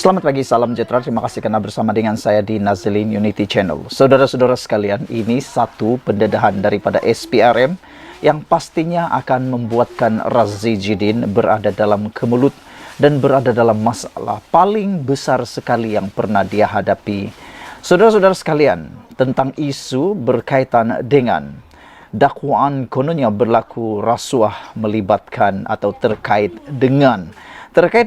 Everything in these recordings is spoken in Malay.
Selamat pagi, salam sejahtera. Terima kasih karena bersama dengan saya di Nazilin Unity Channel. Saudara-saudara sekalian, ini satu pendedahan daripada SPRM yang pastinya akan membuatkan Razi Jidin berada dalam kemelut dan berada dalam masalah paling besar sekali yang pernah dia hadapi. Saudara-saudara sekalian, tentang isu berkaitan dengan dakwaan kononnya berlaku rasuah melibatkan atau terkait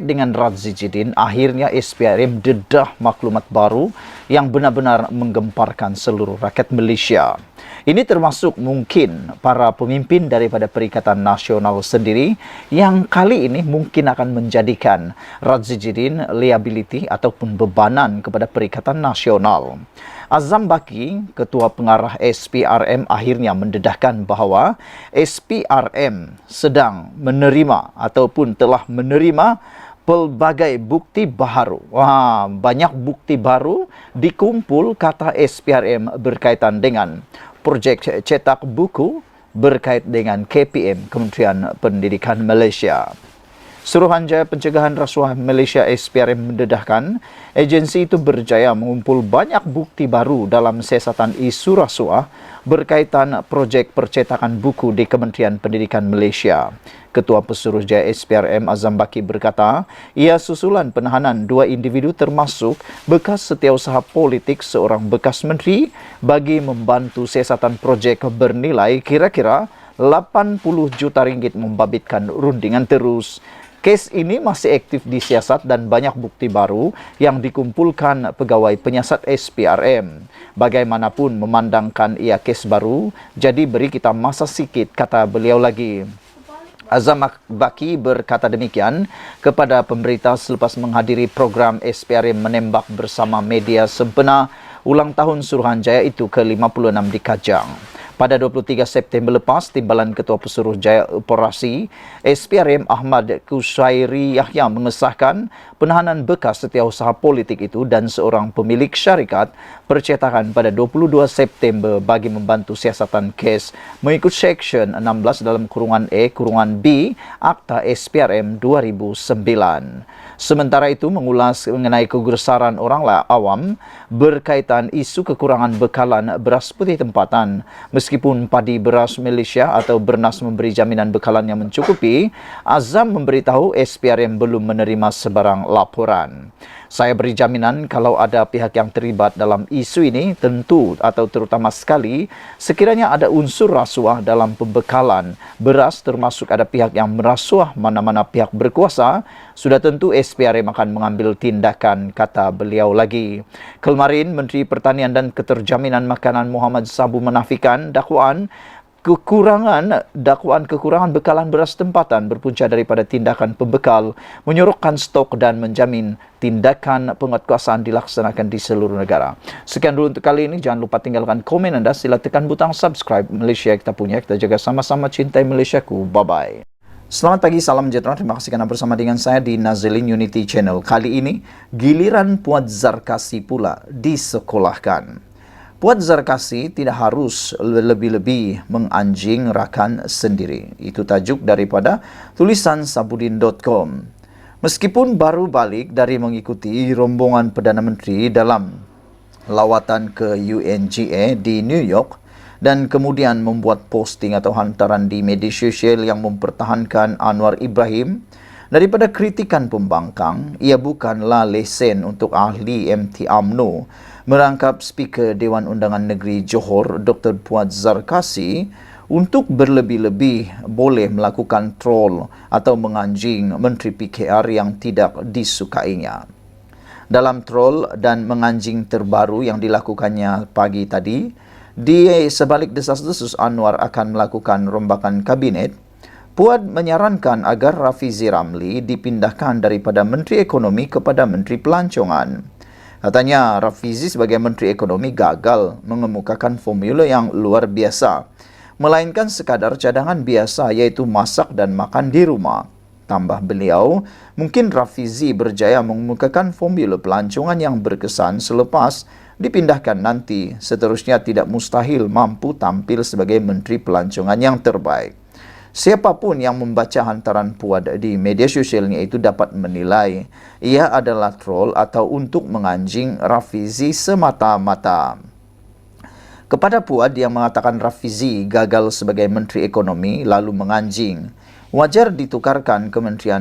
dengan Razi Jidin, akhirnya SPRM dedah maklumat baru yang benar-benar menggemparkan seluruh rakyat Malaysia. Ini termasuk mungkin para pemimpin daripada Perikatan Nasional sendiri yang kali ini mungkin akan menjadikan Razi Jidin liability ataupun bebanan kepada Perikatan Nasional. Azam Baki, Ketua Pengarah SPRM, akhirnya mendedahkan bahawa SPRM sedang menerima ataupun telah menerima pelbagai bukti baru. Banyak bukti baru dikumpul, kata SPRM, berkaitan dengan projek cetak buku berkait dengan KPM, Kementerian Pendidikan Malaysia. Suruhanjaya Pencegahan Rasuah Malaysia SPRM mendedahkan agensi itu berjaya mengumpul banyak bukti baru dalam siasatan isu rasuah berkaitan projek percetakan buku di Kementerian Pendidikan Malaysia. Ketua Pesuruhjaya SPRM Azam Baki berkata, ia susulan penahanan dua individu termasuk bekas setiausaha politik seorang bekas menteri bagi membantu siasatan projek bernilai kira-kira 80 juta ringgit membabitkan rundingan terus. Kes ini masih aktif disiasat dan banyak bukti baru yang dikumpulkan pegawai penyiasat SPRM. Bagaimanapun memandangkan ia kes baru, jadi beri kita masa sikit, kata beliau lagi. Azam Baki berkata demikian kepada pemberita selepas menghadiri program SPRM menembak bersama media sempena ulang tahun Suruhanjaya itu ke-56 di Kajang. Pada 23 September lepas, Timbalan Ketua Pesuruhjaya Operasi SPRM Ahmad Kusairi Yahya mengesahkan penahanan bekas setiausaha politik itu dan seorang pemilik syarikat percetakan pada 22 September bagi membantu siasatan kes mengikut Seksyen 16 dalam kurungan E, kurungan B, Akta SPRM 2009. Sementara itu, mengulas mengenai kegusaran orang awam berkaitan isu kekurangan bekalan beras putih tempatan. Meskipun Padi Beras Malaysia atau Bernas memberi jaminan bekalan yang mencukupi, Azam memberitahu SPRM belum menerima sebarang laporan. Saya beri jaminan kalau ada pihak yang terlibat dalam isu ini, tentu atau terutama sekali sekiranya ada unsur rasuah dalam pembekalan beras, termasuk ada pihak yang merasuah mana-mana pihak berkuasa, sudah tentu SPRM akan mengambil tindakan, kata beliau lagi. Kemarin, Menteri Pertanian dan Keterjaminan Makanan Muhammad Sabu menafikan dakwaan kekurangan bekalan beras tempatan berpunca daripada tindakan pembekal, menyorokkan stok dan menjamin tindakan penguatkuasaan dilaksanakan di seluruh negara. Sekian dulu untuk kali ini. Jangan lupa tinggalkan komen anda. Sila tekan butang subscribe. Malaysia kita punya. Kita jaga sama-sama, cintai Malaysiaku. Bye-bye. Selamat pagi, salam sejahtera. Terima kasih karena bersama dengan saya di Nazilin Unity Channel. Kali ini, giliran Puan Zarkasi pula disekolahkan. Puan Zarkasi tidak harus lebih-lebih menganjing rakan sendiri. Itu tajuk daripada tulisan sabudin.com. Meskipun baru balik dari mengikuti rombongan Perdana Menteri dalam lawatan ke UNGA di New York dan kemudian membuat posting atau hantaran di media sosial yang mempertahankan Anwar Ibrahim daripada kritikan pembangkang, ia bukanlah lesen untuk ahli MT UMNO merangkap Speaker Dewan Undangan Negeri Johor Dr. Puan Zarkasi untuk berlebih-lebih boleh melakukan troll atau menganjing Menteri PKR yang tidak disukainya. Dalam troll dan menganjing terbaru yang dilakukannya pagi tadi, di sebalik desas-desus Anwar akan melakukan rombakan kabinet, Puan menyarankan agar Rafizi Ramli dipindahkan daripada Menteri Ekonomi kepada Menteri Pelancongan. Katanya Rafizi sebagai Menteri Ekonomi gagal mengemukakan formula yang luar biasa, melainkan sekadar cadangan biasa, iaitu masak dan makan di rumah. Tambah beliau, mungkin Rafizi berjaya mengemukakan formula pelancongan yang berkesan selepas dipindahkan nanti. Seterusnya tidak mustahil mampu tampil sebagai Menteri Pelancongan yang terbaik. Siapapun yang membaca hantaran Puad di media sosialnya itu dapat menilai ia adalah troll atau untuk menganjing Rafizi semata-mata. Kepada Puad yang mengatakan Rafizi gagal sebagai Menteri Ekonomi lalu menganjing, wajar ditukarkan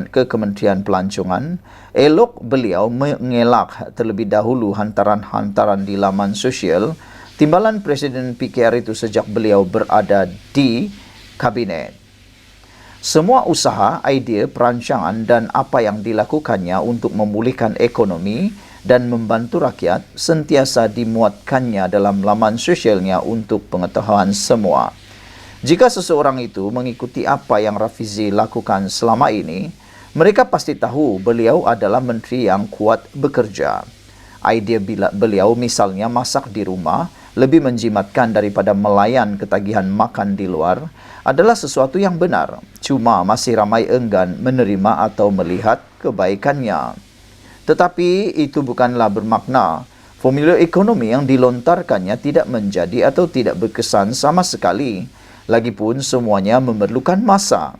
ke Kementerian Pelancongan. Elok beliau mengelak terlebih dahulu hantaran-hantaran di laman sosial timbalan Presiden PKR itu sejak beliau berada di kabinet. Semua usaha, idea, perancangan dan apa yang dilakukannya untuk memulihkan ekonomi dan membantu rakyat sentiasa dimuatkannya dalam laman sosialnya untuk pengetahuan semua. Jika seseorang itu mengikuti apa yang Rafizi lakukan selama ini, mereka pasti tahu beliau adalah menteri yang kuat bekerja. Idea beliau misalnya masak di rumah lebih menjimatkan daripada melayan ketagihan makan di luar adalah sesuatu yang benar. Cuma masih ramai enggan menerima atau melihat kebaikannya. Tetapi itu bukanlah bermakna formula ekonomi yang dilontarkannya tidak menjadi atau tidak berkesan sama sekali. Lagipun semuanya memerlukan masa.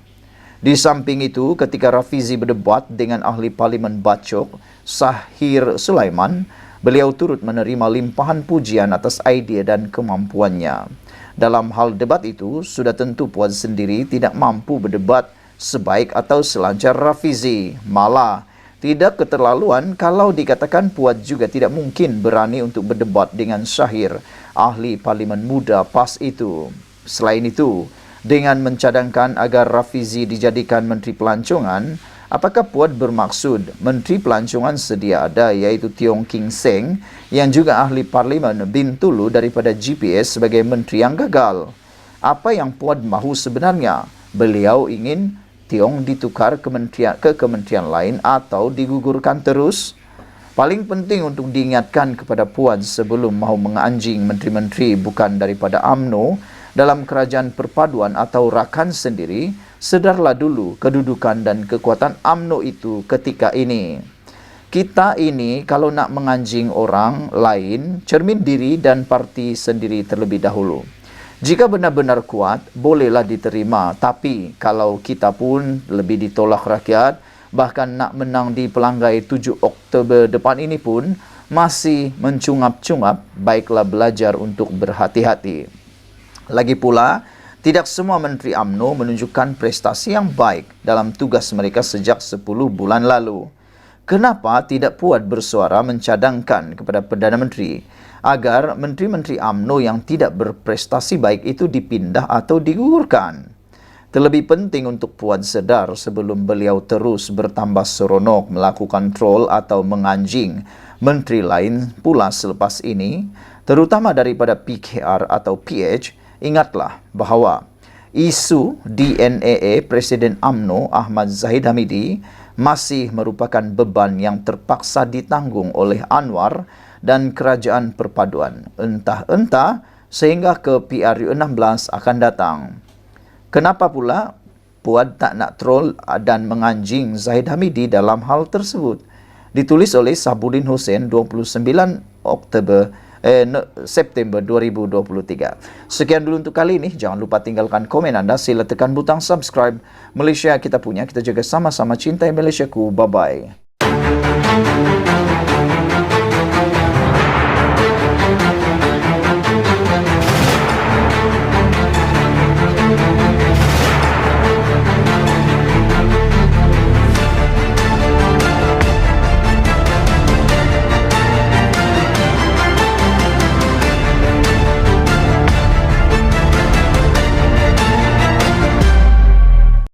Di samping itu, ketika Rafizi berdebat dengan ahli parlimen Bacok, Sahir Sulaiman, beliau turut menerima limpahan pujian atas idea dan kemampuannya. Dalam hal debat itu, sudah tentu Puad sendiri tidak mampu berdebat sebaik atau selancar Rafizi. Malah, tidak keterlaluan kalau dikatakan Puad juga tidak mungkin berani untuk berdebat dengan Sahir, ahli parlimen muda PAS itu. Selain itu, dengan mencadangkan agar Rafizi dijadikan Menteri Pelancongan, apakah Puad bermaksud Menteri Pelancongan sedia ada iaitu Tiong King Seng yang juga ahli parlimen Bintulu daripada GPS sebagai menteri yang gagal? Apa yang Puad mahu sebenarnya? Beliau ingin Tiong ditukar ke kementerian lain atau digugurkan terus? Paling penting untuk diingatkan kepada Puad sebelum mahu menganjing menteri-menteri bukan daripada UMNO dalam kerajaan perpaduan atau rakan sendiri, sedarlah dulu kedudukan dan kekuatan UMNO itu ketika ini. Kita ini kalau nak menganjing orang lain, cermin diri dan parti sendiri terlebih dahulu. Jika benar-benar kuat, bolehlah diterima. Tapi kalau kita pun lebih ditolak rakyat, bahkan nak menang di pelanggai 7 Oktober depan ini pun masih mencungap-cungap, baiklah belajar untuk berhati-hati. Lagi pula, tidak semua Menteri UMNO menunjukkan prestasi yang baik dalam tugas mereka sejak 10 bulan lalu. Kenapa tidak Puad bersuara mencadangkan kepada Perdana Menteri agar menteri-menteri UMNO yang tidak berprestasi baik itu dipindah atau digugurkan? Terlebih penting untuk Puad sedar sebelum beliau terus bertambah seronok melakukan troll atau menganjing menteri lain pula selepas ini, terutama daripada PKR atau PH, ingatlah bahawa isu DNAA Presiden UMNO Ahmad Zahid Hamidi masih merupakan beban yang terpaksa ditanggung oleh Anwar dan kerajaan perpaduan. Entah-entah sehingga ke PRU 16 akan datang. Kenapa pula Puad tak nak troll dan menganjing Zahid Hamidi dalam hal tersebut? Ditulis oleh Sabudin Hussein 29 September 2023. Sekian dulu untuk kali ini. Jangan lupa tinggalkan komen anda. Sila tekan butang subscribe. Malaysia kita punya. Kita jaga sama-sama cintai Malaysiaku. Bye-bye.